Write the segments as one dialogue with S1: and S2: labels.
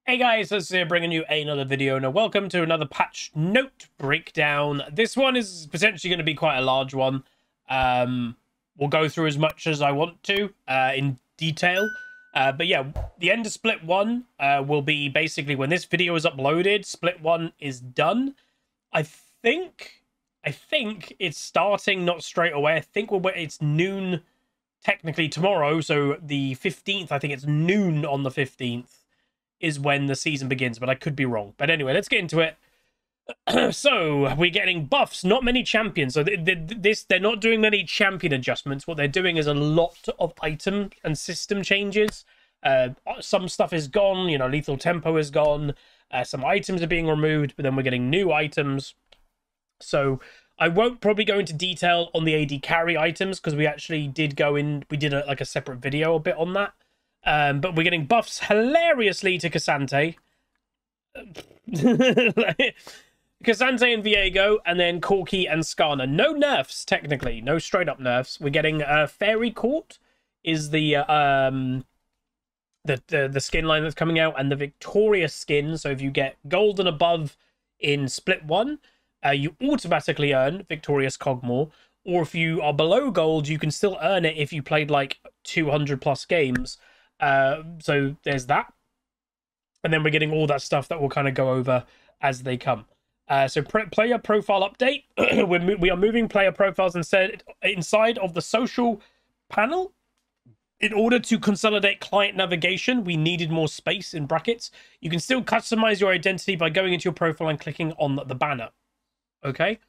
S1: Hey guys, this is here bringing you another video, and welcome to another patch note breakdown. This one is potentially going to be quite a large one. We'll go through as much as I want to in detail. But yeah, the end of Split 1 will be basically when this video is uploaded. Split 1 is done. I think it's starting not straight away. I think it's noon technically tomorrow, so the 15th. I think it's noon on the 15th. Is when the season begins, but I could be wrong. But anyway, let's get into it. So we're getting buffs, not many champions. So they're not doing many champion adjustments. What they're doing is a lot of item and system changes. Some stuff is gone, you know, lethal tempo is gone. Some items are being removed, but then we're getting new items. So I won't probably go into detail on the AD carry items because we actually did go in. We did like a separate video a bit on that. But we're getting buffs hilariously to Cassante. Cassante and Viego, and then Corki and Skarner. No nerfs, technically. No straight-up nerfs. We're getting Fairy Court is the skin line that's coming out, and the Victorious skin. So if you get gold and above in Split 1, you automatically earn Victorious Cogmore. Or if you are below gold, you can still earn it if you played like 200 plus games. So there's that, and then we're getting all that stuff that we'll kind of go over as they come. So player profile update. we are moving player profiles inside of the social panel. In order to consolidate client navigation, we needed more space in brackets. You can still customize your identity by going into your profile and clicking on the banner. Okay.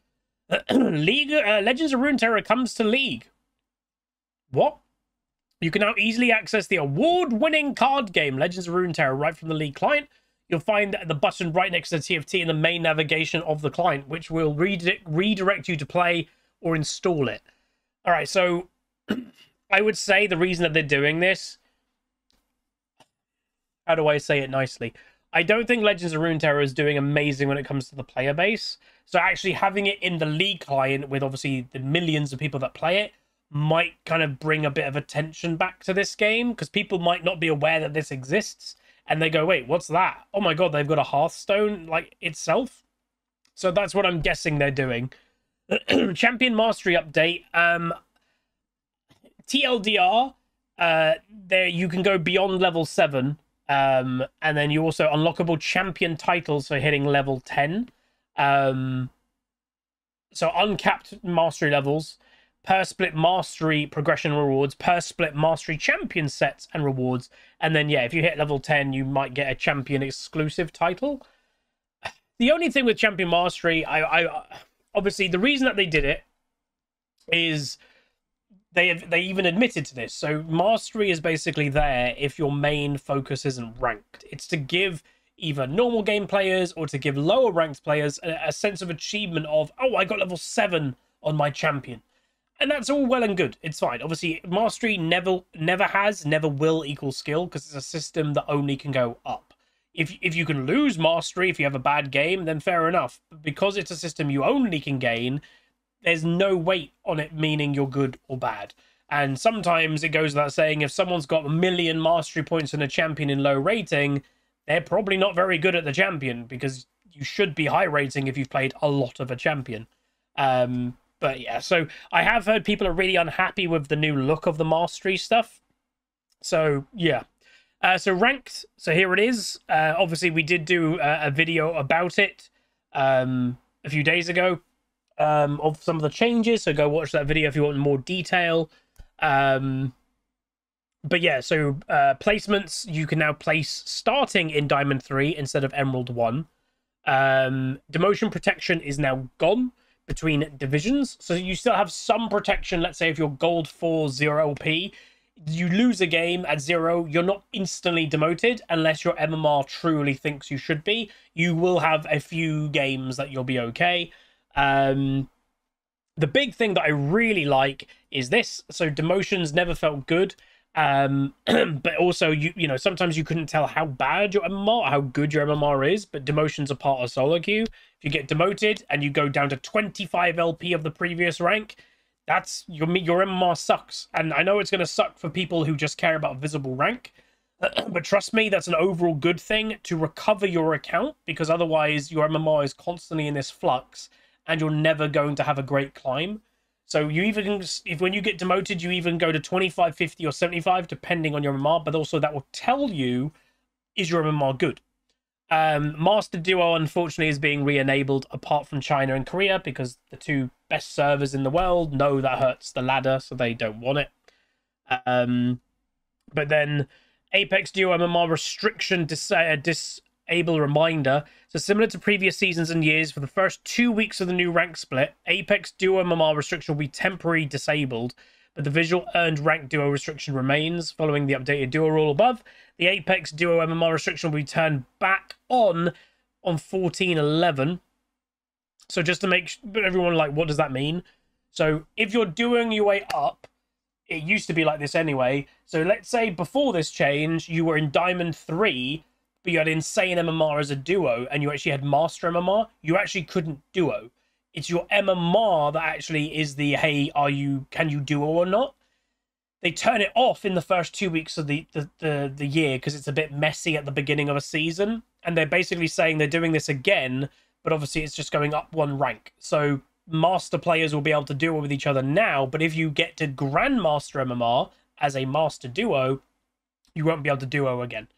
S1: League Legends of Runeterra comes to League. What? You can now easily access the award-winning card game Legends of Runeterra right from the League client. You'll find the button right next to the TFT in the main navigation of the client, which will redirect you to play or install it. All right, so I would say the reason that they're doing this... How do I say it nicely? I don't think Legends of Runeterra is doing amazing when it comes to the player base. So actually having it in the League client with obviously the millions of people that play it might kind of bring a bit of attention back to this game, because people might not be aware that this exists, and they go, wait, what's that? Oh my god, they've got a Hearthstone like itself. So that's what I'm guessing they're doing. Champion Mastery update. TLDR, there you can go beyond level 7, and then you also unlockable champion titles for hitting level 10. So uncapped mastery levels, per split mastery progression rewards, per split mastery champion sets and rewards, and then yeah, if you hit level 10 you might get a champion exclusive title. The only thing with champion mastery, I obviously the reason that they did it is they even admitted to this. So mastery is basically there if your main focus isn't ranked. It's to give either normal game players or to give lower ranked players a sense of achievement of, oh, I got level 7 on my champion. And that's all well and good. It's fine. Obviously, mastery never will equal skill, because it's a system that only can go up. If you can lose mastery, if you have a bad game, then fair enough. But because it's a system you only can gain, there's no weight on it meaning you're good or bad. And sometimes it goes without saying, if someone's got 1 million mastery points and a champion in low rating, they're probably not very good at the champion, because you should be high rating if you've played a lot of a champion. But yeah, so I have heard people are really unhappy with the new look of the mastery stuff. So yeah. So ranked. So here it is. Obviously, we did do a video about it a few days ago of some of the changes. So go watch that video if you want more detail. But yeah, so placements, you can now place starting in Diamond 3 instead of Emerald 1. Demotion protection is now gone between divisions, so you still have some protection. Let's say if you're gold 4 0 LP, you lose a game at 0, you're not instantly demoted unless your MMR truly thinks you should be. You will have a few games that you'll be okay. The big thing that I really like is this. So demotions never felt good, but also you know sometimes you couldn't tell how bad your MMR, how good your MMR is, but demotions are part of solo queue. If you get demoted and you go down to 25 LP of the previous rank, that's your MMR sucks. And I know it's going to suck for people who just care about visible rank, But trust me, that's an overall good thing to recover your account, because otherwise your MMR is constantly in this flux and you're never going to have a great climb. So you even, if when you get demoted, you even go to 25, 50 or 75 depending on your MMR, but also that will tell you, is your MMR good? Master Duo unfortunately is being re-enabled apart from China and Korea, because the two best servers in the world know that hurts the ladder, so they don't want it. But then Apex Duo MMR restriction disable reminder. So similar to previous seasons and years, for the first 2 weeks of the new rank split, Apex Duo MMR restriction will be temporarily disabled, but the visual earned rank duo restriction remains. Following the updated duo rule above, the Apex Duo MMR restriction will be turned back on 14.11. So just to make everyone like, what does that mean? So if you're doing your way up, it used to be like this anyway. So let's say before this change, you were in Diamond 3, but you had insane MMR as a duo, and you actually had Master MMR. You actually couldn't duo. It's your MMR that actually is the, hey, can you duo or not? They turn it off in the first 2 weeks of the year because it's a bit messy at the beginning of a season. And they're basically saying they're doing this again, but obviously it's just going up one rank. So Master players will be able to duo with each other now, but if you get to Grandmaster MMR as a Master duo, you won't be able to duo again.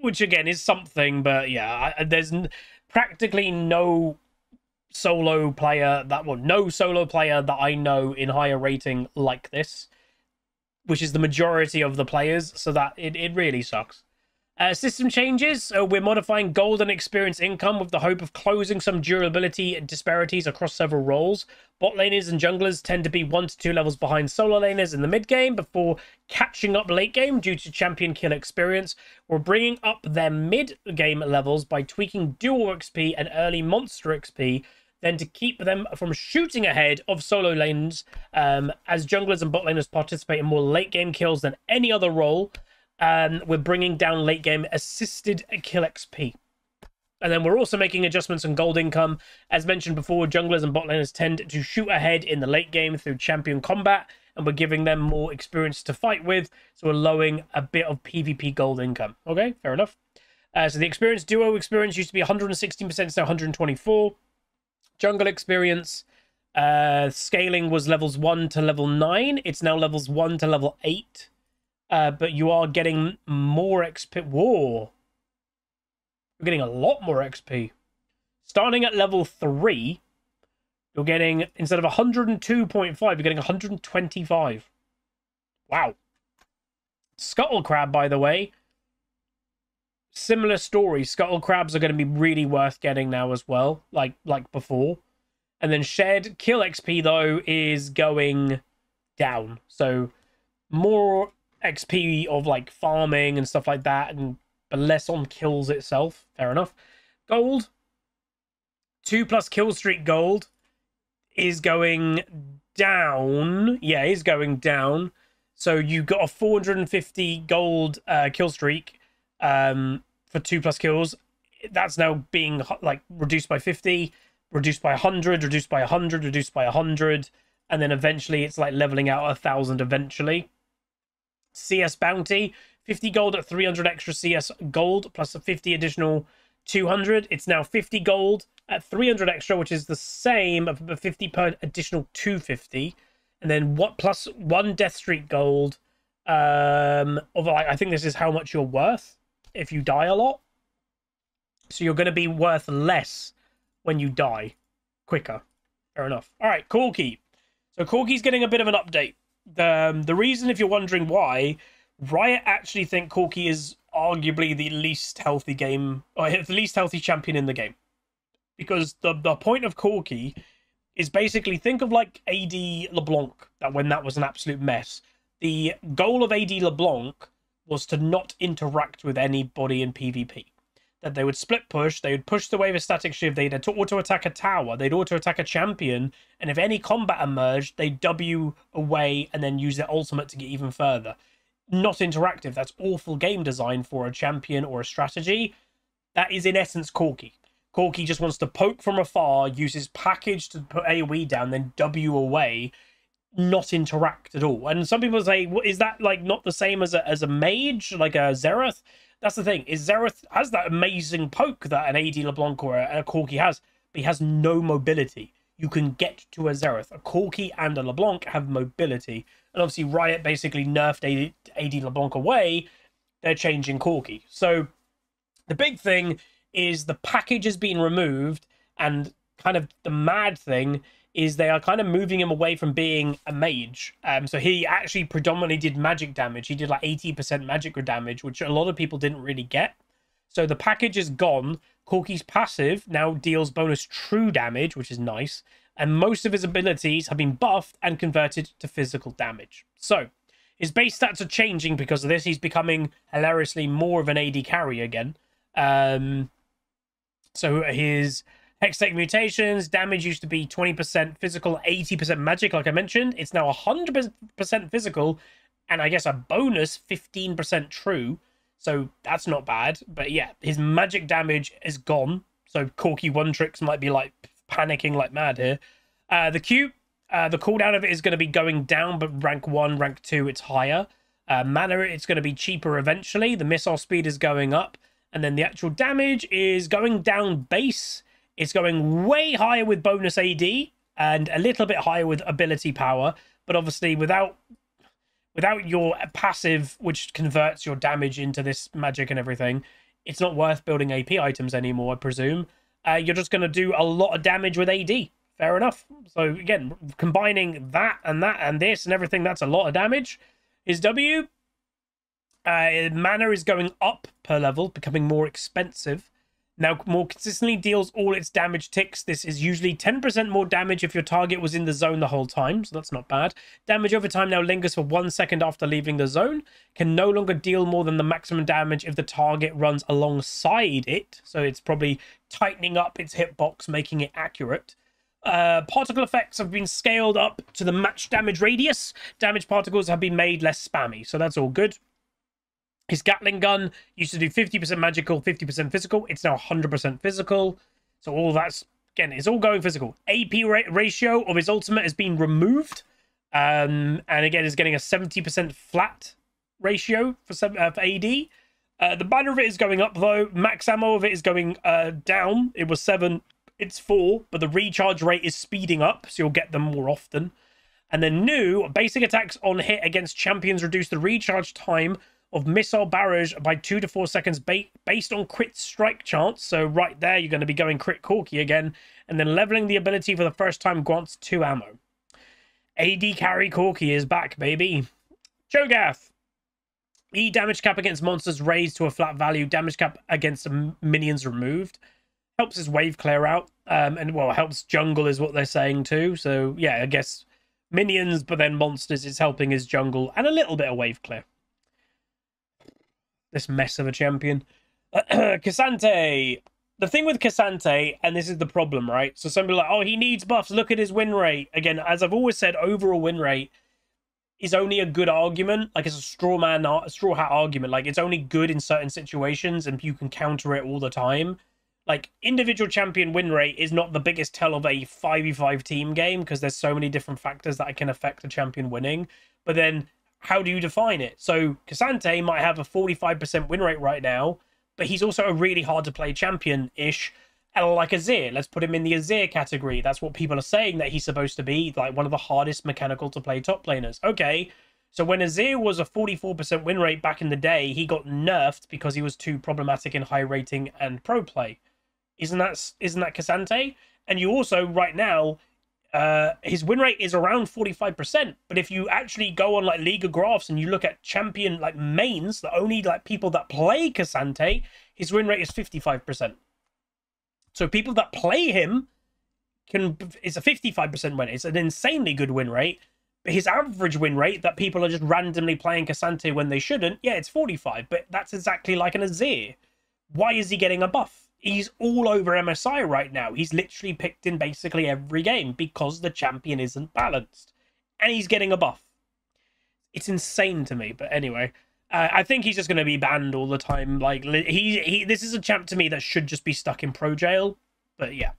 S1: Which again is something, but yeah, there's practically no solo player that I know in higher rating like this, which is the majority of the players, so that it really sucks. System changes. So we're modifying gold and experience income with the hope of closing some durability disparities across several roles. Bot laners and junglers tend to be 1 to 2 levels behind solo laners in the mid game before catching up late game due to champion kill experience. We're bringing up their mid game levels by tweaking dual XP and early monster XP, then to keep them from shooting ahead of solo lanes, as junglers and bot laners participate in more late game kills than any other role. We're bringing down late game assisted kill XP. And then we're also making adjustments on gold income. As mentioned before, junglers and bot laners tend to shoot ahead in the late game through champion combat, and we're giving them more experience to fight with, so we're lowering a bit of PvP gold income. Okay, fair enough. So the experience duo experience used to be 116%, it's now 124. Jungle experience scaling was levels 1 to level 9. It's now levels 1 to level 8. But you are getting more XP. Whoa. You're getting a lot more XP. Starting at level 3, you're getting, instead of 102.5, you're getting 125. Wow. Scuttle Crab, by the way. Similar story. Scuttle Crabs are going to be really worth getting now as well, like before. And then shared kill XP, though, is going down. So more XP of like farming and stuff like that, but less on kills itself. Fair enough. Gold, 2+ kill streak gold is going down. Yeah, is going down. So you got a 450 gold kill streak for 2+ kills. That's now being like reduced by 50, reduced by 100, reduced by 100, reduced by 100, and then eventually it's like leveling out 1,000 eventually. CS bounty, 50 gold at 300 extra CS gold plus a 50 additional 200. It's now 50 gold at 300 extra, which is the same, but 50 per additional 250. And then what plus 1 death streak gold. I think this is how much you're worth if you die a lot. So you're going to be worth less when you die quicker. Fair enough. All right, Corki. So Corki's getting a bit of an update. The reason, if you're wondering why, Riot actually think Corki is arguably the least healthy game, or the least healthy champion in the game. Because the point of Corki is basically, think of like AD LeBlanc, when that was an absolute mess. The goal of AD LeBlanc was to not interact with anybody in PvP. That they would split push, they would push the wave of static shiv, they'd auto-attack a tower, they'd auto-attack a champion, and if any combat emerged, they'd W away and then use their ultimate to get even further. Not interactive. That's awful game design for a champion or a strategy. That is in essence Corki. Corki just wants to poke from afar, use his package to put AoE down, then W away. not interact at all. And some people say, well, is that like not the same as a mage, like a Zereth? That's the thing, is Zereth has that amazing poke that an AD LeBlanc or a Corki has, but he has no mobility. You can get to a Zereth. A Corki and a LeBlanc have mobility. And obviously Riot basically nerfed AD LeBlanc away. They're changing Corki. So the big thing is the package has been removed, and kind of the mad thing is they are kind of moving him away from being a mage. So he actually predominantly did magic damage. He did like 80% magic damage, which a lot of people didn't really get. So the package is gone. Corki's passive now deals bonus true damage, which is nice. And most of his abilities have been buffed and converted to physical damage. So his base stats are changing because of this. He's becoming hilariously more of an AD carry again. So his Hextech mutations, damage used to be 20% physical, 80% magic, like I mentioned. It's now 100% physical, and I guess a bonus 15% true. So that's not bad. But yeah, his magic damage is gone. So Corki one tricks might be like panicking like mad here. The Q, the cooldown of it is going to be going down, but rank 1, rank 2, it's higher. Mana, it's going to be cheaper eventually. The missile speed is going up. And then the actual damage is going down base. It's going way higher with bonus AD and a little bit higher with ability power. But obviously without your passive, which converts your damage into this magic and everything, it's not worth building AP items anymore, I presume. You're just going to do a lot of damage with AD. Fair enough. So again, combining that and this and everything, that's a lot of damage. His W, mana is going up per level, becoming more expensive. Now more consistently deals all its damage ticks. This is usually 10% more damage if your target was in the zone the whole time, so that's not bad. Damage over time now lingers for 1 second after leaving the zone. Can no longer deal more than the maximum damage if the target runs alongside it. So it's probably tightening up its hitbox, making it accurate. Particle effects have been scaled up to the match damage radius. Damage particles have been made less spammy, so that's all good. His Gatling gun used to do 50% magical, 50% physical. It's now 100% physical. So all that's, again, it's all going physical. AP ratio of his ultimate has been removed. And again, is getting a 70% flat ratio for AD. The banner of it is going up, though. Max ammo of it is going down. It was 7, it's 4. But the recharge rate is speeding up, so you'll get them more often. And then new, basic attacks on hit against champions reduce the recharge time of missile barrage by 2 to 4 seconds based on crit strike chance. So right there, you're going to be going crit Corki again. And then leveling the ability for the first time grants 2 ammo. AD carry Corki is back, baby. Cho'Gath. E damage cap against monsters raised to a flat value. Damage cap against minions removed. Helps his wave clear out. And, well, helps jungle is what they're saying too. So, yeah, I guess minions, but then monsters is helping his jungle. And a little bit of wave clear. This mess of a champion. Cassante. The thing with Cassante, and this is the problem, right? So some people are like, oh, he needs buffs. Look at his win rate. Again, as I've always said, overall win rate is only a good argument. Like, it's a straw hat argument. Like, it's only good in certain situations, and you can counter it all the time. Like, individual champion win rate is not the biggest tell of a 5v5 team game, because there's so many different factors that can affect a champion winning. But then, how do you define it? So Cassante might have a 45% win rate right now, but he's also a really hard to play champion-ish, like Azir. Let's put him in the Azir category. That's what people are saying that he's supposed to be, like one of the hardest mechanical to play top laners. Okay, so when Azir was a 44% win rate back in the day, he got nerfed because he was too problematic in high rating and pro play. Isn't that Cassante? And you also, right now, his win rate is around 45%, but if you actually go on like Liga graphs and you look at champion like mains, the only like people that play Cassante, his win rate is 55%. So people that play him it's a 55% win. It's an insanely good win rate, but his average win rate that people are just randomly playing Cassante when they shouldn't, yeah, it's 45, but that's exactly like an Azir. Why is he getting a buff? He's all over MSI right now. He's literally picked in basically every game because the champion isn't balanced. And he's getting a buff. It's insane to me. But anyway, I think he's just going to be banned all the time. Like, this is a champ to me that should just be stuck in pro jail. But yeah.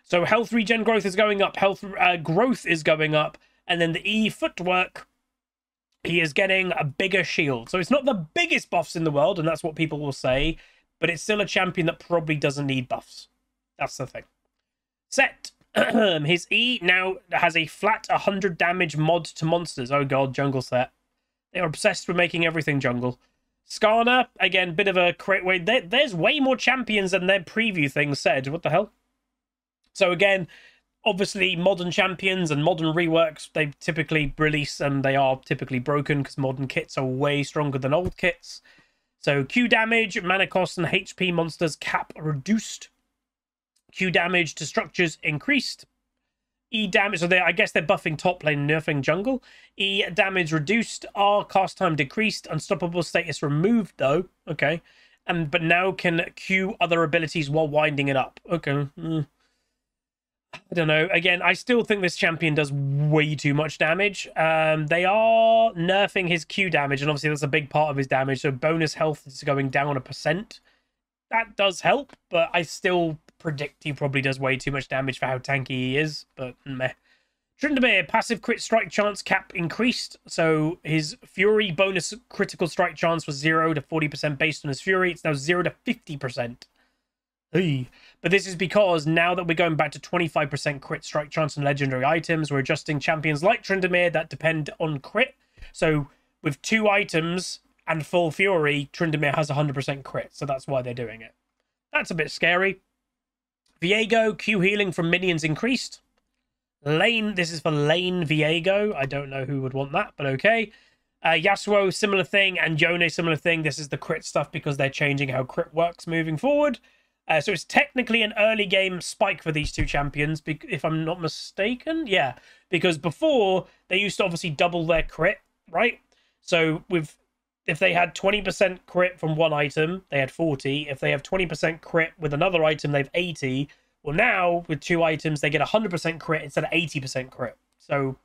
S1: So health regen growth is going up. Health growth is going up. And then the E footwork, he is getting a bigger shield. So it's not the biggest buffs in the world, and that's what people will say, but it's still a champion that probably doesn't need buffs. That's the thing. Set. His E now has a flat 100 damage mod to monsters. Oh god, jungle set. They are obsessed with making everything jungle. Skarner, again, bit of a crit way. There's way more champions than their preview thing said. What the hell? So again, obviously modern champions and modern reworks, they typically release and they are typically broken because modern kits are way stronger than old kits. So Q damage, mana cost, and HP monsters cap reduced. Q damage to structures increased. E damage, so I guess they're buffing top lane, nerfing jungle. E damage reduced. R cast time decreased. Unstoppable status removed though. Okay. But now can Q other abilities while winding it up. Okay. I don't know. Again, I still think this champion does way too much damage. They are nerfing his Q damage, and obviously that's a big part of his damage. So bonus health is going down 1%. That does help, but I still predict he probably does way too much damage for how tanky he is. But meh. Tryndamere, passive crit strike chance cap increased. So his Fury bonus critical strike chance was 0 to 40% based on his Fury. It's now 0 to 50%. Hey. But this is because now that we're going back to 25% crit strike chance on legendary items, we're adjusting champions like Tryndamere that depend on crit. So with 2 items and full Fury, Tryndamere has 100% crit. So that's why they're doing it. That's a bit scary. Viego, Q healing from minions increased. Lane, this is for Lane Viego. I don't know who would want that, but okay. Yasuo, similar thing, and Yone, similar thing. This is the crit stuff because they're changing how crit works moving forward. So it's technically an early game spike for these two champions, if I'm not mistaken. Yeah, because before, they used to obviously double their crit, right? So if they had 20% crit from one item, they had 40. If they have 20% crit with another item, they have 80. Well, now, with 2 items, they get 100% crit instead of 80% crit. So,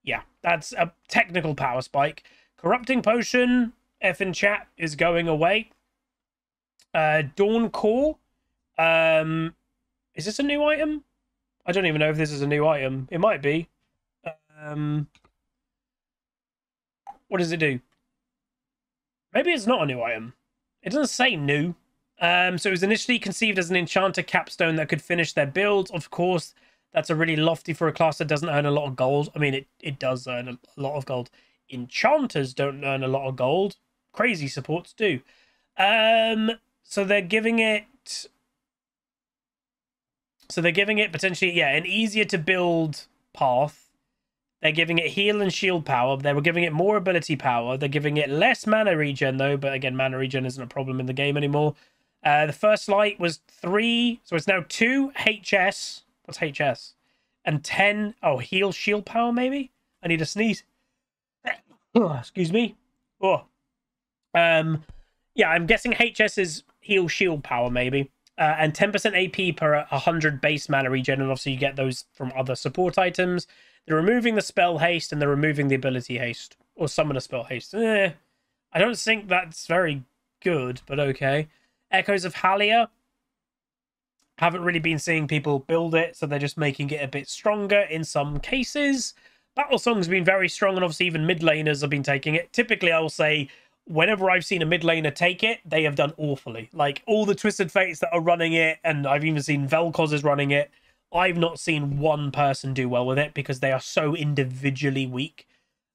S1: yeah, that's a technical power spike. Corrupting Potion, F in chat, is going away. Dawn Core. Is this a new item? I don't even know if this is a new item. It might be. What does it do? Maybe it's not a new item. It doesn't say new. So it was initially conceived as an enchanter capstone that could finish their builds. Of course, that's a really lofty for a class that doesn't earn a lot of gold. I mean, it does earn a lot of gold. Enchanters don't earn a lot of gold. Crazy supports do. So they're giving it... So they're giving it potentially, yeah, an easier to build path. They're giving it heal and shield power. They were giving it more ability power. They're giving it less mana regen, though. But again, mana regen isn't a problem in the game anymore. The first light was 3. So it's now 2 HS. What's HS? And 10... Oh, heal shield power, maybe? I need a sneeze. Oh, excuse me. Oh. Yeah, I'm guessing HS is heal shield power, maybe. And 10% AP per 100 base mana regen. And obviously you get those from other support items. They're removing the spell haste and they're removing the ability haste. Or summoner spell haste. I don't think that's very good, but okay. Echoes of Halia. Haven't really been seeing people build it, so they're just making it a bit stronger in some cases. Battle Song's been very strong, and obviously even mid laners have been taking it. Typically, I will say, whenever I've seen a mid laner take it, they have done awfully. Like, all the Twisted Fates that are running it, and I've even seen Vel'Koz is running it, I've not seen one person do well with it because they are so individually weak.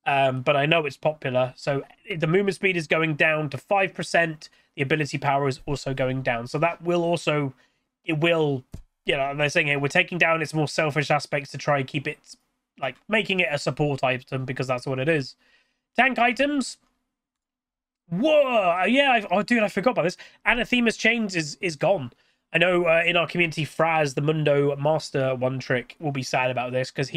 S1: But I know it's popular. So the movement speed is going down to 5%. The ability power is also going down. So that will also... It will... You know, they're saying here, we're taking down its more selfish aspects to try and keep it... Like, making it a support item because that's what it is. Tank items... Whoa! Yeah, oh, dude, I forgot about this. Anathema's Chains is gone. I know in our community, Fraz, the Mundo Master One Trick, will be sad about this because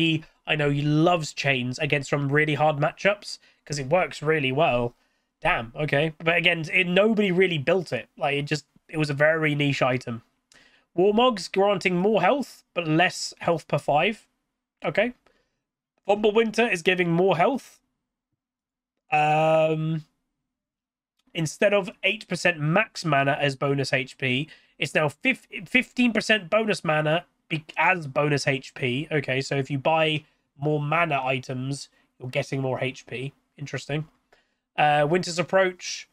S1: I know he loves Chains against some really hard matchups because it works really well. Damn, okay. But again, nobody really built it. Like, it was a very niche item. Warmogs granting more health, but less health per 5. Okay. Winter is giving more health. Instead of 8% max mana as bonus HP, it's now 15% bonus mana as bonus HP. Okay, so if you buy more mana items, you're getting more HP. Interesting. Winter's Approach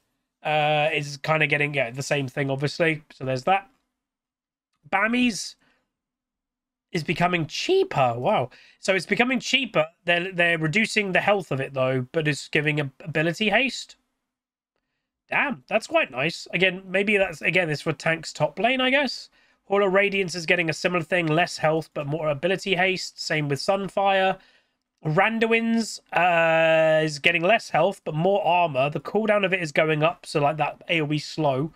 S1: is kind of getting the same thing, obviously. So there's that. Bammies is becoming cheaper. Wow. So it's becoming cheaper. They're reducing the health of it though, but it's giving ability haste. Damn, that's quite nice. Again, maybe it's for tanks top lane, I guess. Hall of Radiance is getting a similar thing, less health but more ability haste. Same with Sunfire. Randuin's is getting less health but more armor. The cooldown of it is going up, so like that AoE slow.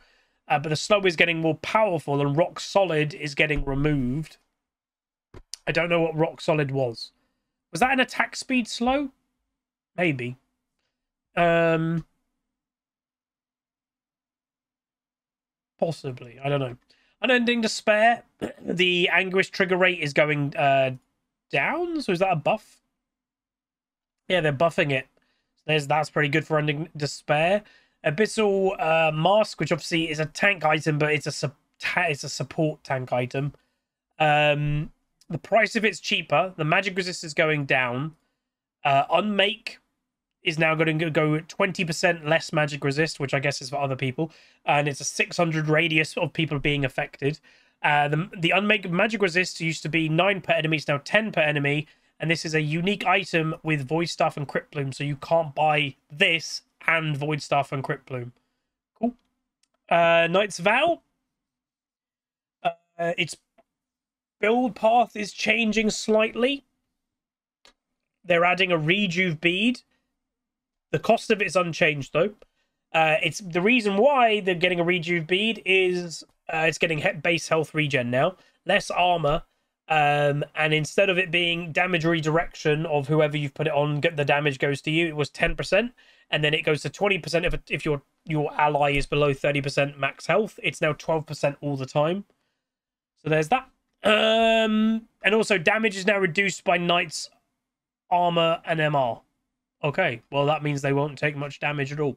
S1: But the slow is getting more powerful, and Rock Solid is getting removed. I don't know what Rock Solid was. Was that an attack speed slow? Maybe. Possibly. I don't know. Unending Despair. The Anguish trigger rate is going down. So is that a buff? Yeah, they're buffing it. That's pretty good for Unending Despair. Abyssal Mask, which obviously is a tank item, but it's a support tank item. The price of it's cheaper. The magic resist is going down. Unmake is now going to go 20% less magic resist, which I guess is for other people. And it's a 600 radius of people being affected. The Unmake magic resist used to be 9 per enemy, it's now 10 per enemy. And this is a unique item with Void Staff and Crypt Bloom, so you can't buy this and Void Staff and Crypt Bloom. Cool. Knight's Vow. Its build path is changing slightly. They're adding a Rejuve bead. The cost of it is unchanged, though. It's the reason why they're getting a Rejuve bead is it's getting base health regen now. Less armor. And instead of it being damage redirection of whoever you've put it on, the damage goes to you, it was 10%. And then it goes to 20% if your ally is below 30% max health. It's now 12% all the time. So there's that. And also damage is now reduced by Knight's armor and MR. Okay, well that means they won't take much damage at all.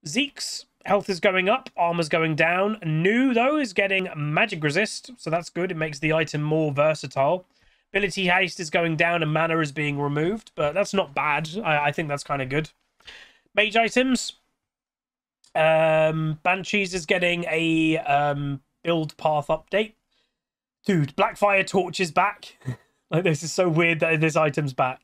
S1: Zeke's health is going up, armor's going down. New, though, is getting magic resist, so that's good. It makes the item more versatile. Ability haste is going down and mana is being removed, but that's not bad. I think that's kind of good. Mage items. Banshees is getting a build path update. Dude, Blackfire Torch is back. Like, this is so weird that this item's back.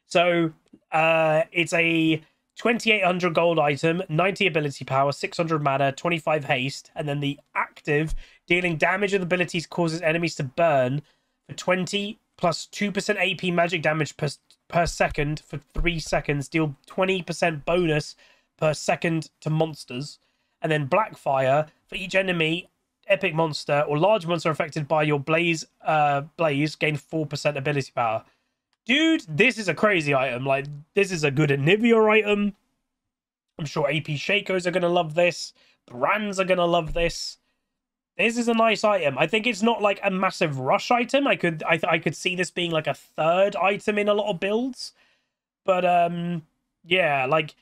S1: So, it's a 2,800 gold item, 90 ability power, 600 mana, 25 haste, and then the active, dealing damage with abilities causes enemies to burn for 20 plus 2% AP magic damage per second for 3 seconds, deal 20% bonus per second to monsters. And then Blackfire, for each enemy, epic monster, or large monster affected by your blaze, gain 4% ability power. Dude, this is a crazy item. Like, this is a good Anivia item. I'm sure AP Shakos are going to love this. Brands are going to love this. This is a nice item. I think it's not like a massive rush item. I could see this being like a third item in a lot of builds. But, yeah, like,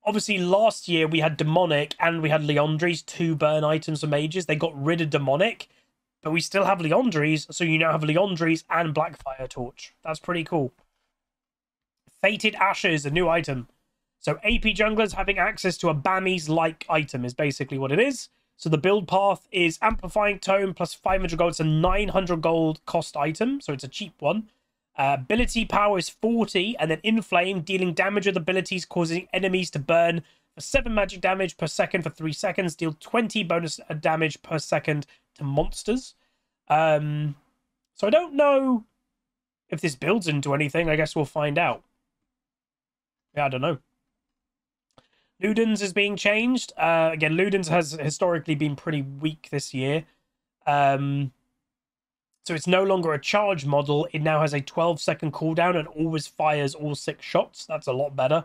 S1: obviously last year we had Demonic and we had Leandri's 2 burn items for mages. They got rid of Demonic. But we still have Leandri's, so you now have Leandri's and Blackfire Torch. That's pretty cool. Fated Ashes, a new item. So AP junglers having access to a Bammies-like item is basically what it is. So the build path is Amplifying Tome plus 500 gold. It's a 900 gold cost item, so it's a cheap one. Ability power is 40, and then Inflame, dealing damage with abilities causing enemies to burn for 7 magic damage per second for 3 seconds. Deal 20 bonus damage per second to monsters. So I don't know if this builds into anything. I guess we'll find out. Yeah, I don't know. Ludens is being changed. Again, Ludens has historically been pretty weak this year. So it's no longer a charge model. It now has a 12-second cooldown and always fires all 6 shots. That's a lot better.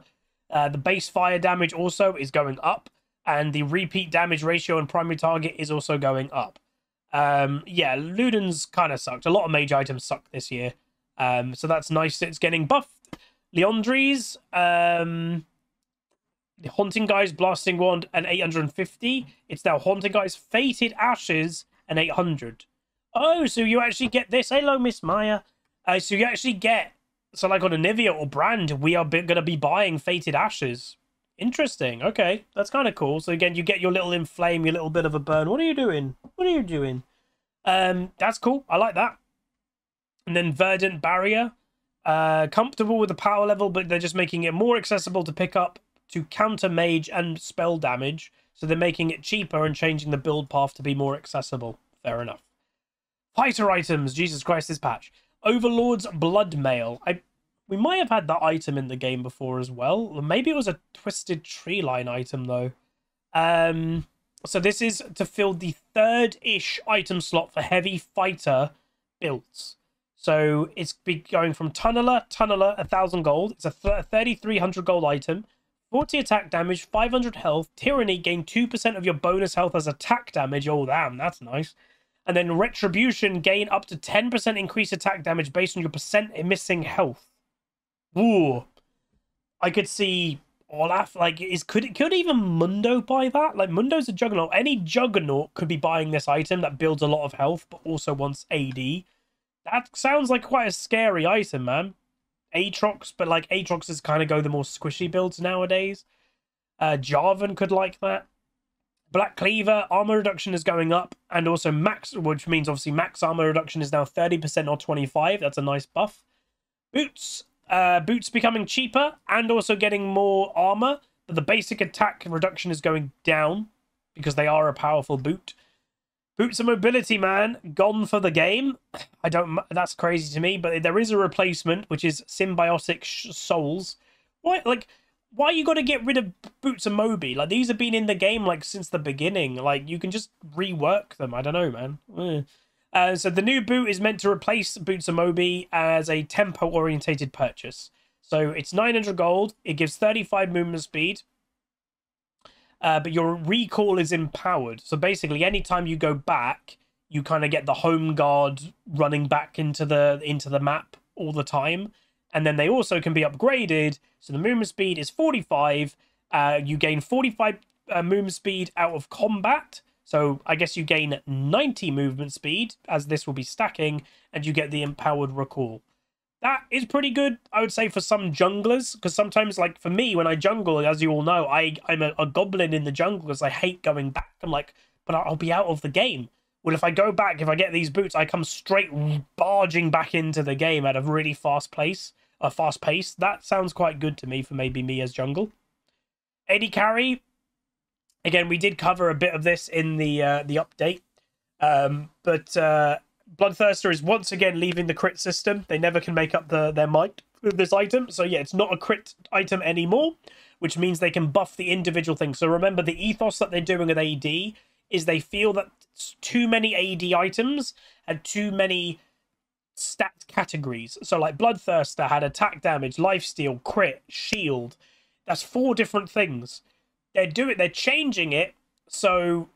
S1: The base fire damage also is going up. And the repeat damage ratio on primary target is also going up. Yeah, Ludens kind of sucked. A lot of mage items sucked this year. So that's nice. It's getting buffed. Leandri's, Haunting Guy's Blasting Wand and 850. It's now Haunting Guy's Fated Ashes and 800. Oh, so you actually get this. Hello, Miss Maya. So you actually get So like on a Nivea or brand, we are going to be buying Fated Ashes. Interesting. Okay, that's kind of cool. So again, you get your little inflame, your little bit of a burn. What are you doing? What are you doing? That's cool. I like that. And then Verdant Barrier. Comfortable with the power level, but they're just making it more accessible to pick up to counter mage and spell damage. So they're making it cheaper and changing the build path to be more accessible. Fair enough. Fighter items. Jesus Christ, this patch. Overlord's Blood Mail. We might have had that item in the game before as well. Maybe it was a Twisted Tree Line item, though. So this is to fill the third-ish item slot for heavy fighter builds. So it's going from Tunneler, 1,000 gold. It's a 3,300 gold item. 40 attack damage, 500 health. Tyranny, gain 2% of your bonus health as attack damage. Oh, damn, that's nice. And then Retribution, gain up to 10% increased attack damage based on your percent missing health. Ooh. I could see Olaf, like, could even Mundo buy that? Like, Mundo's a Juggernaut. Any Juggernaut could be buying this item that builds a lot of health, but also wants AD. That sounds like quite a scary item, man. Aatrox, but like Aatroxes kind of go the more squishy builds nowadays. Jarvan could like that. Black Cleaver, armor reduction is going up, and also max, which means obviously max armor reduction is now 30% or 25. That's a nice buff. Boots. Boots becoming cheaper and also getting more armor, but the basic attack reduction is going down because they are a powerful boot. Boots of Mobility, man, gone for the game. That's crazy to me, but there is a replacement, which is Symbiotic Souls. Why you got to get rid of Boots of Moby? Like, these have been in the game, like, since the beginning. Like, you can just rework them. I don't know, man. So the new boot is meant to replace Boots of Moby as a tempo-orientated purchase. So it's 900 gold. It gives 35 movement speed. But your recall is empowered. So basically, anytime you go back, you kind of get the home guard running back into the map all the time. And then they also can be upgraded. So the movement speed is 45. You gain 45 movement speed out of combat. So I guess you gain 90 movement speed, as this will be stacking, and you get the empowered recall. That is pretty good, I would say, for some junglers, because sometimes, like, for me, when I jungle, as you all know, I'm a goblin in the jungle because I hate going back. I'm like, but I'll be out of the game. Well, if I go back, if I get these boots, I come straight barging back into the game at a really fast pace. That sounds quite good to me for maybe me as jungle. AD carry. Again, we did cover a bit of this in the update. But Bloodthirster is once again leaving the crit system. They never can make up their might with this item. So yeah, it's not a crit item anymore, which means they can buff the individual things. So remember, the ethos that they're doing with AD is they feel that too many AD items and too many stat categories. So like Bloodthirster had attack damage, lifesteal, crit, shield. That's 4 different things. They're changing it so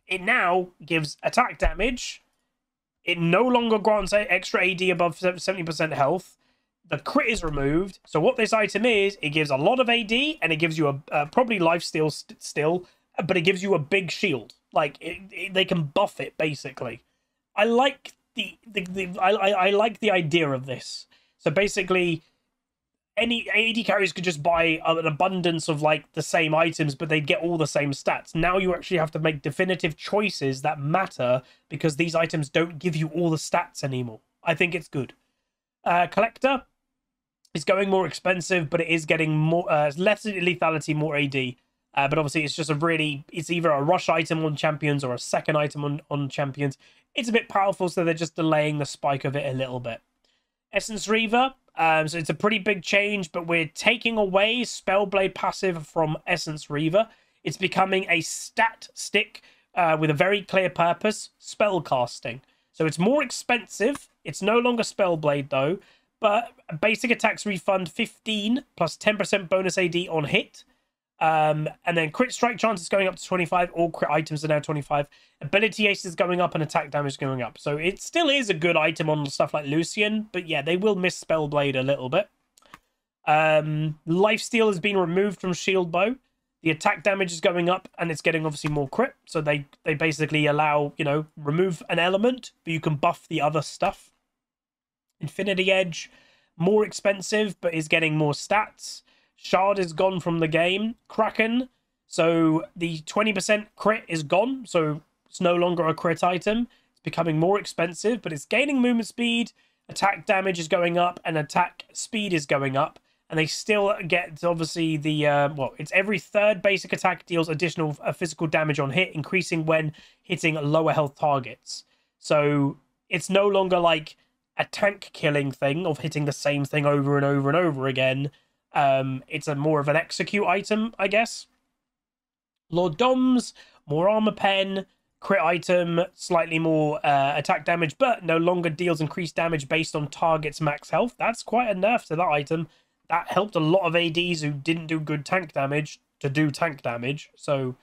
S1: it now gives attack damage. It no longer grants extra AD above 70% health. The crit is removed. So what this item is, it gives a lot of AD, and it gives you a probably lifesteal still, but it gives you a big shield. Like, they can buff it, basically. I like I like the idea of this. So basically, any AD carries could just buy an abundance of, like, the same items, but they'd get all the same stats. Now you actually have to make definitive choices that matter because these items don't give you all the stats anymore. I think it's good. Collector is going more expensive, but it is getting more less lethality, more AD. But obviously, it's just it's either a rush item on champions or a second item on champions. It's a bit powerful, so they're just delaying the spike of it a little bit. Essence Reaver. So it's a pretty big change, but we're taking away Spellblade passive from Essence Reaver. It's becoming a stat stick with a very clear purpose, spellcasting. So it's more expensive. It's no longer Spellblade, though, but basic attacks refund 15 plus 10% bonus AD on hit. And then crit strike chance is going up to 25. All crit items are now 25. Ability ace is going up and attack damage is going up. So it still is a good item on stuff like Lucian. But yeah, they will miss Spellblade a little bit. Lifesteal has been removed from Shield Bow. The attack damage is going up and it's getting obviously more crit. So they basically allow, remove an element, but you can buff the other stuff. Infinity Edge. more expensive, but is getting more stats. Shard is gone from the game. Kraken, so the 20% crit is gone, so it's no longer a crit item. It's becoming more expensive, but it's gaining movement speed, attack damage is going up, and attack speed is going up. And they still get, obviously, the, well, it's every third basic attack deals additional physical damage on hit, increasing when hitting lower health targets. So it's no longer like a tank killing thing of hitting the same thing over and over and over again. It's a more of an execute item, I guess. Lord Doms, more armor pen, crit item, slightly more attack damage, but no longer deals increased damage based on target's max health. That's quite a nerf to that item. That helped a lot of ADs who didn't do good tank damage to do tank damage. So,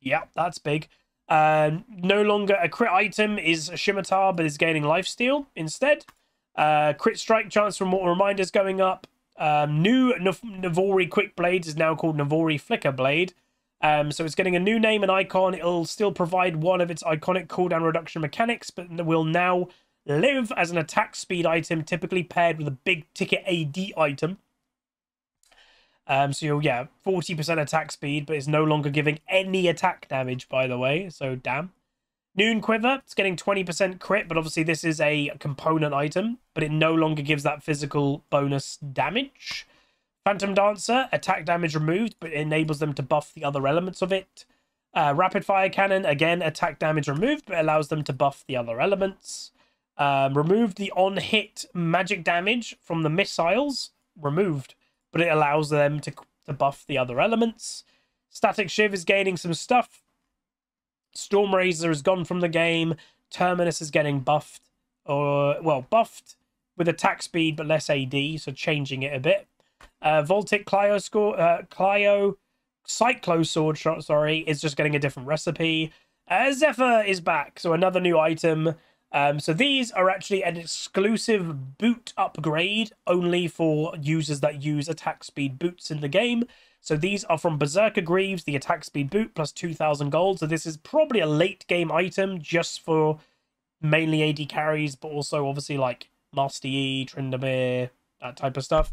S1: yeah, that's big. No longer a crit item is Scimitar, but is gaining lifesteal instead. Crit strike chance from more reminders going up. New Navori Quick Blades is now called Navori Flicker Blade. So it's getting a new name and icon. It'll still provide one of its iconic cooldown reduction mechanics, but will now live as an attack speed item, typically paired with a big ticket AD item. So you'll, yeah, 40% attack speed, but it's no longer giving any attack damage, by the way. So damn. Noon Quiver, it's getting 20% crit, but obviously this is a component item, but it no longer gives that physical bonus damage. Phantom Dancer, attack damage removed, but it enables them to buff the other elements of it. Rapid Fire Cannon, again, attack damage removed, but allows them to buff the other elements. Removed the on-hit magic damage from the missiles, removed, but it allows them to buff the other elements. Static Shiv is gaining some stuff. Storm Razor has gone from the game. Terminus is getting buffed, or, well, buffed with attack speed, but less AD, so changing it a bit. Voltic Cyclo Sword, sorry, is just getting a different recipe. Zephyr is back, so another new item. So these are actually an exclusive boot upgrade only for users that use attack speed boots in the game. So these are from Berserker Greaves, the attack speed boot, plus 2,000 gold. So this is probably a late game item just for mainly AD carries, but also obviously like Master Yi, Tryndamere, that type of stuff.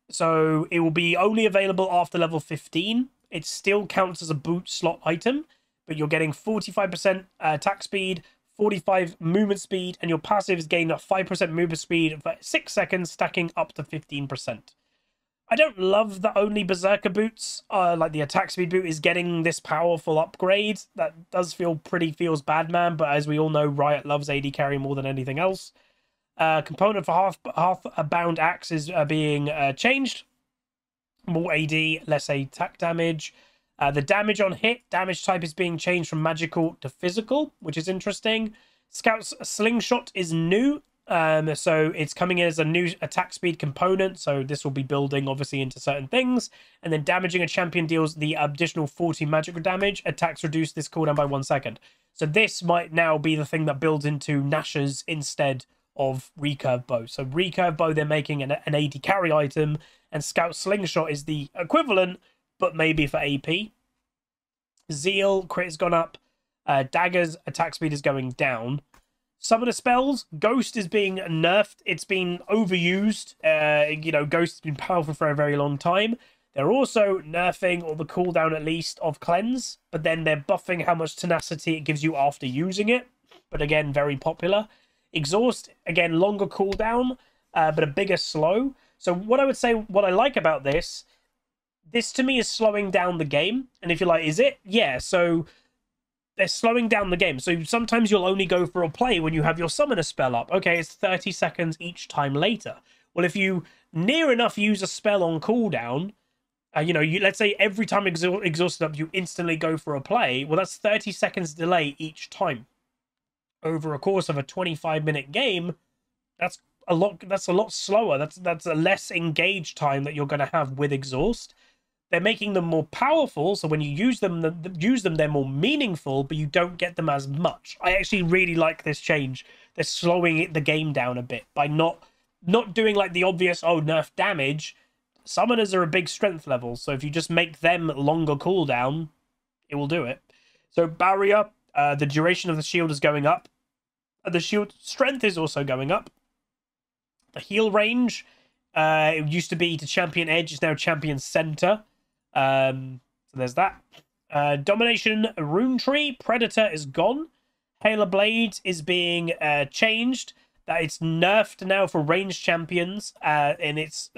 S1: So it will be only available after level 15. It still counts as a boot slot item, but you're getting 45% attack speed, 45 movement speed, and your passive is gaining a 5% movement speed for 6 seconds, stacking up to 15%. I don't love that only Berserker boots, like the attack speed boot, is getting this powerful upgrade. That does feels bad, man, but as we all know, Riot loves AD carry more than anything else. Component for half a bound axe is being changed. More AD, less attack damage. The damage on hit, damage type is being changed from magical to physical, which is interesting. Scout's Slingshot is new. So it's coming in as a new attack speed component. So this will be building obviously into certain things. And then damaging a champion deals the additional 40 magical damage. Attacks reduce this cooldown by 1 second. So this might now be the thing that builds into Nash's instead of Recurve Bow. So Recurve Bow, they're making an AD carry item, and Scout Slingshot is the equivalent, but maybe for AP. Zeal, crit has gone up. Dagger's attack speed is going down. Some of the spells, Ghost is being nerfed. It's been overused. You know, Ghost has been powerful for a very long time. They're also nerfing, or the cooldown at least, of Cleanse, but then they're buffing how much tenacity it gives you after using it. But again, very popular. Exhaust, again, longer cooldown, but a bigger slow. So what I would say, what I like about this to me is slowing down the game. And if you're like, is it? Yeah, so they're slowing down the game. So sometimes you'll only go for a play when you have your summoner spell up. Okay, it's 30 seconds each time later. Well, if you near enough use a spell on cooldown, you know, let's say every time exhausted up, you instantly go for a play. Well, that's 30 seconds delay each time. Over a course of a 25-minute game, that's a lot slower. That's a less engaged time that you're going to have with exhaust. They're making them more powerful, so when you use them, they're more meaningful, but you don't get them as much. I actually really like this change. They're slowing the game down a bit by not doing like the obvious, oh, nerf damage. Summoners are a big strength level, so if you just make them longer cooldown, it will do it. So barrier, the duration of the shield is going up. The shield strength is also going up. heal range. It used to be to champion edge, it's now champion center. So there's that. Domination rune tree predator is gone. Hail Blades is being changed. That it's nerfed now for ranged champions, and it's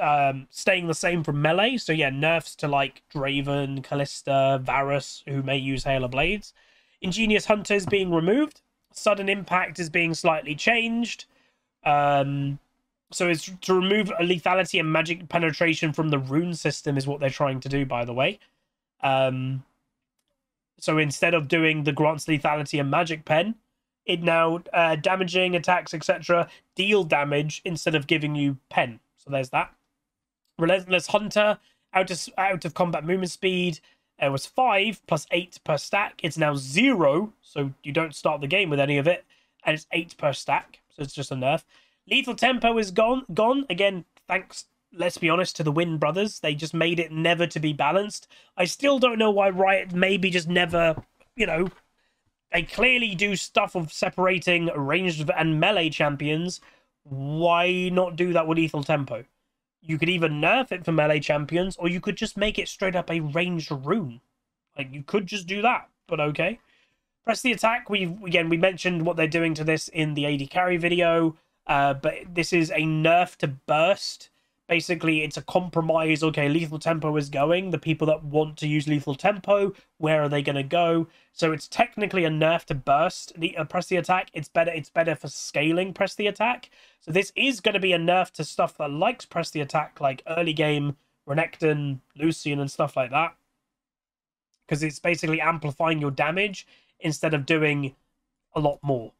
S1: staying the same for melee. So yeah, nerfs to like Draven, Callista, Varus, who may use Hail Blades. Ingenious Hunter is being removed. Sudden Impact is being slightly changed. So it's to remove a lethality and magic penetration from the rune system is what they're trying to do, by the way. So instead of doing the grants lethality and magic pen, it now damaging attacks, etc., deal damage instead of giving you pen. So there's that. Relentless Hunter, out of combat movement speed. It was 5 plus 8 per stack. It's now 0, so you don't start the game with any of it, and it's 8 per stack. So it's just a nerf. Lethal Tempo is gone. Again, thanks, let's be honest, to the Wynn brothers. They just made it never to be balanced. I still don't know why Riot maybe just never, they clearly do stuff of separating ranged and melee champions. Why not do that with Lethal Tempo? You could either nerf it for melee champions, or you could just make it straight up a ranged rune. Like, you could just do that, but okay. Press the attack. We mentioned what they're doing to this in the AD carry video, but this is a nerf to burst. Basically, it's a compromise. Okay, Lethal Tempo is going. The people that want to use Lethal Tempo, where are they going to go? So it's technically a nerf to burst. Press the attack. It's better for scaling press the attack. So this is going to be a nerf to stuff that likes press the attack, like early game, Renekton, Lucian, and stuff like that. Because it's basically amplifying your damage instead of doing a lot more.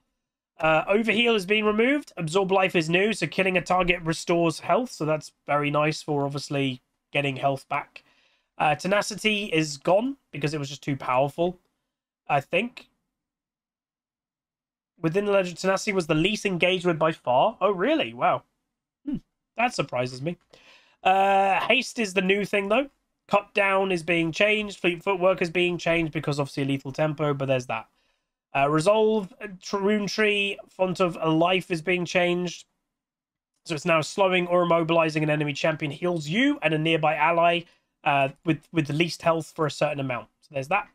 S1: Overheal is being removed. Absorb life is new, so killing a target restores health, so that's very nice for obviously getting health back. Tenacity is gone because it was just too powerful, I think. Within the Legend, Tenacity was the least engaged with by far. Oh, really? Wow. That surprises me. Haste is the new thing, though. Cut down is being changed. Fleet Footwork is being changed because obviously Lethal Tempo, but there's that. Resolve Rune Tree, Font of Life is being changed. So it's now slowing or immobilizing an enemy champion heals you and a nearby ally with the least health for a certain amount. So there's that.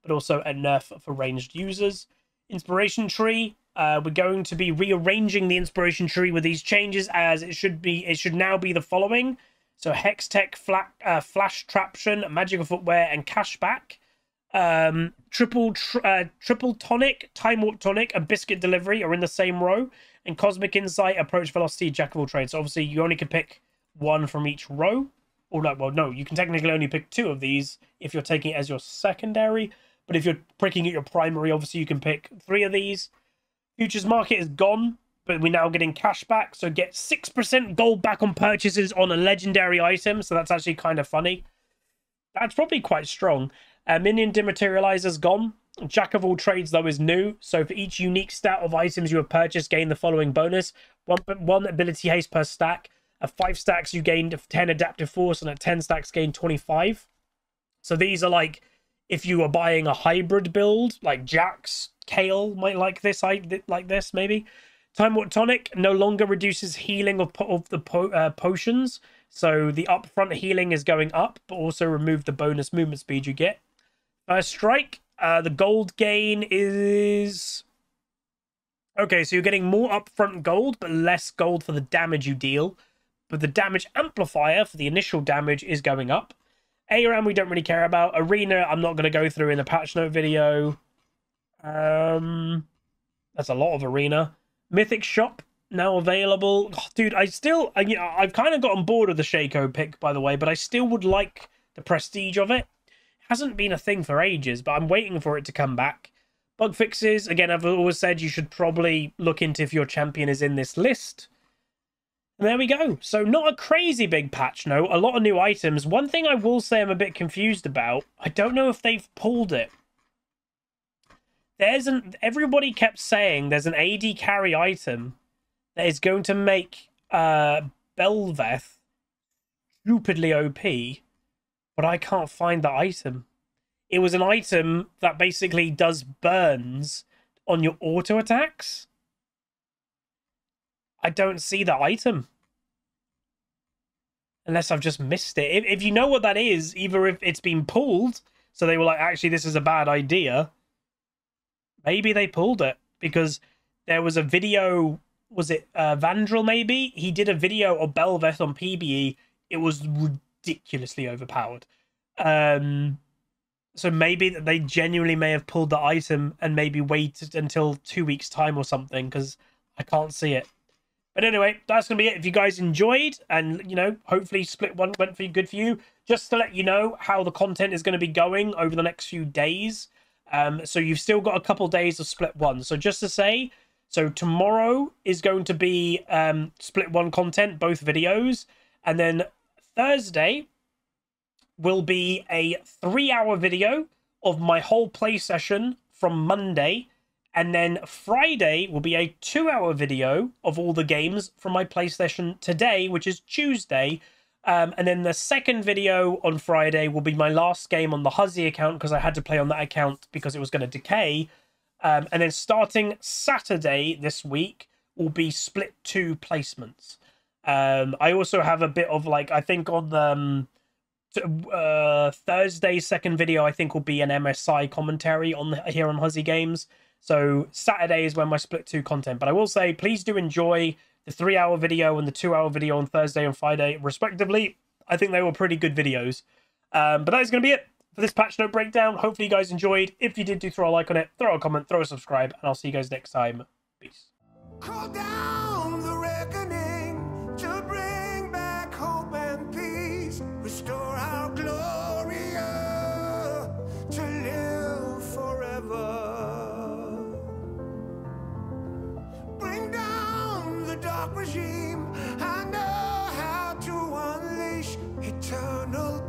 S1: But also a nerf for ranged users. Inspiration Tree. We're going to be rearranging the Inspiration Tree with these changes as it should be. It should now be the following. So Hex Tech, Flash Traption, Magical Footwear, and Cashback. Triple Tonic, Time Warp Tonic, and Biscuit Delivery are in the same row, and Cosmic Insight, Approach Velocity, Jack of all trades. So obviously you only can pick one from each row, or no, you can technically only pick 2 of these if you're taking it as your secondary, but if you're picking it your primary, obviously you can pick 3 of these. Futures Market is gone, but we're now getting cash back, so get 6% gold back on purchases on a legendary item, so that's actually kind of funny. That's probably quite strong. Minion Dematerializer's gone. Jack of all trades, though, is new. So for each unique stat of items you have purchased, gain the following bonus. One ability haste per stack. At 5 stacks, you gained 10 adaptive force, and at 10 stacks, gain 25. So these are like, if you are buying a hybrid build, like Jax, Kale might like this, maybe. Time Warp Tonic no longer reduces healing of the potions. So the upfront healing is going up, but also remove the bonus movement speed you get. Strike, the gold gain is... Okay, so you're getting more upfront gold, but less gold for the damage you deal. But the damage amplifier for the initial damage is going up. ARAM we don't really care about. Arena I'm not going to go through in the patch note video. That's a lot of Arena. Mythic Shop now available. Oh, dude, I've kind of gotten bored of the Shaco pick, by the way, but I still would like the prestige of it. Hasn't been a thing for ages, but I'm waiting for it to come back. Bug fixes, again, I've always said you should probably look into if your champion is in this list. And there we go. So not a crazy big patch, no. A lot of new items. One thing I will say I'm a bit confused about, I don't know if they've pulled it. Everybody kept saying there's an AD carry item that is going to make Belveth stupidly OP, but I can't find the item. It was an item that basically does burns on your auto attacks. I don't see the item. unless I've just missed it. If you know what that is, either if it's been pulled, so they were like, actually, this is a bad idea. Maybe they pulled it because there was a video. Was it Vandral? Maybe he did a video of Belveth on PBE. It was ridiculously overpowered. So maybe they genuinely may have pulled the item and maybe waited until 2 weeks time or something, because I can't see it. But anyway, that's going to be it. If you guys enjoyed and, you know, hopefully Split 1 went for good for you, just to let you know how the content is going to be going over the next few days. So you've still got a couple days of Split 1. So just to say, so tomorrow is going to be Split 1 content, both videos. And then Thursday will be a 3-hour video of my whole play session from Monday. And then Friday will be a 2-hour video of all the games from my play session today, which is Tuesday. And then the second video on Friday will be my last game on the Huzzy account, because I had to play on that account because it was going to decay. And then starting Saturday this week will be Split 2 placements. I also have a bit of, like, I think on the Thursday's second video, I think will be an MSI commentary on here on Huzzygames. So Saturday is when my Split 2 content. But I will say, please do enjoy the 3-hour video and the 2-hour video on Thursday and Friday, respectively. I think they were pretty good videos. But that is going to be it for this patch note breakdown. Hopefully you guys enjoyed. If you did, do throw a like on it, throw a comment, throw a subscribe, and I'll see you guys next time. Peace.
S2: Call down the reckoning to bring back hope and peace. Restore our Gloria to live forever. Bring down the dark regime. I know how to unleash eternal